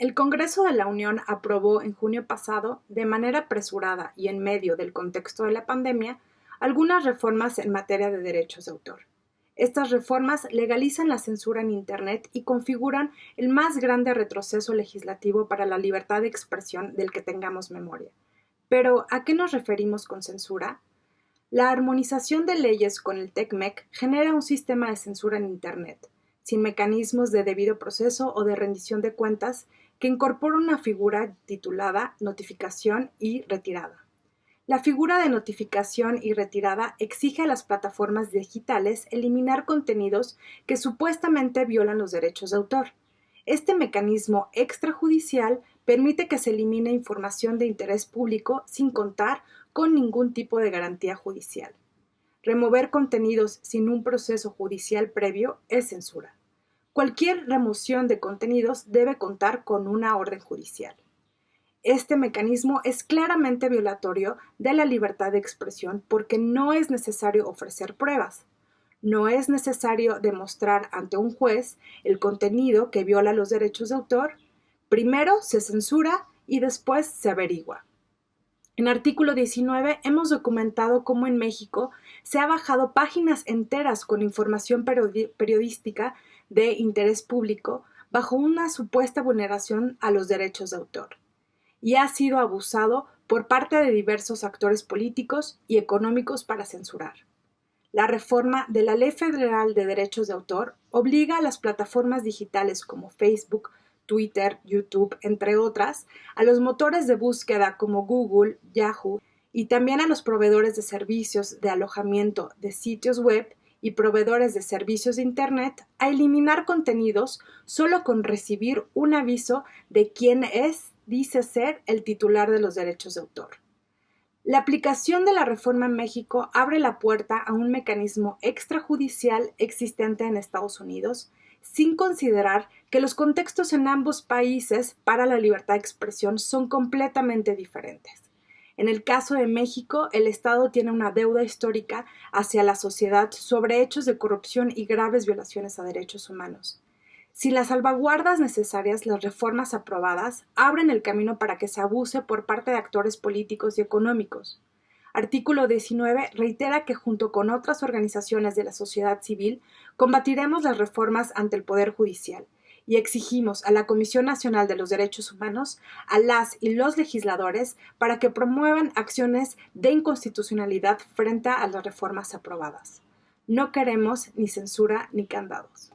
El Congreso de la Unión aprobó en junio pasado, de manera apresurada y en medio del contexto de la pandemia, algunas reformas en materia de derechos de autor. Estas reformas legalizan la censura en Internet y configuran el más grande retroceso legislativo para la libertad de expresión del que tengamos memoria. Pero, ¿a qué nos referimos con censura? La armonización de leyes con el TECMEC genera un sistema de censura en Internet, sin mecanismos de debido proceso o de rendición de cuentas, que incorpora una figura titulada notificación y retirada. La figura de notificación y retirada exige a las plataformas digitales eliminar contenidos que supuestamente violan los derechos de autor. Este mecanismo extrajudicial permite que se elimine información de interés público sin contar con ningún tipo de garantía judicial. Remover contenidos sin un proceso judicial previo es censura. Cualquier remoción de contenidos debe contar con una orden judicial. Este mecanismo es claramente violatorio de la libertad de expresión porque no es necesario ofrecer pruebas. No es necesario demostrar ante un juez el contenido que viola los derechos de autor. Primero se censura y después se averigua. En artículo 19 hemos documentado cómo en México se ha bajado páginas enteras con información periodística de interés público bajo una supuesta vulneración a los derechos de autor, y ha sido abusado por parte de diversos actores políticos y económicos para censurar. La reforma de la Ley Federal de Derechos de Autor obliga a las plataformas digitales como Facebook, Twitter, YouTube, entre otras, a los motores de búsqueda como Google, Yahoo, y también a los proveedores de servicios de alojamiento de sitios web y proveedores de servicios de Internet a eliminar contenidos solo con recibir un aviso de quién dice ser el titular de los derechos de autor. La aplicación de la reforma en México abre la puerta a un mecanismo extrajudicial existente en Estados Unidos, sin considerar que los contextos en ambos países para la libertad de expresión son completamente diferentes. En el caso de México, el Estado tiene una deuda histórica hacia la sociedad sobre hechos de corrupción y graves violaciones a derechos humanos. Sin las salvaguardas necesarias, las reformas aprobadas abren el camino para que se abuse por parte de actores políticos y económicos. Artículo 19 reitera que junto con otras organizaciones de la sociedad civil combatiremos las reformas ante el Poder Judicial y exigimos a la Comisión Nacional de los Derechos Humanos, a las y los legisladores, para que promuevan acciones de inconstitucionalidad frente a las reformas aprobadas. No queremos ni censura ni candados.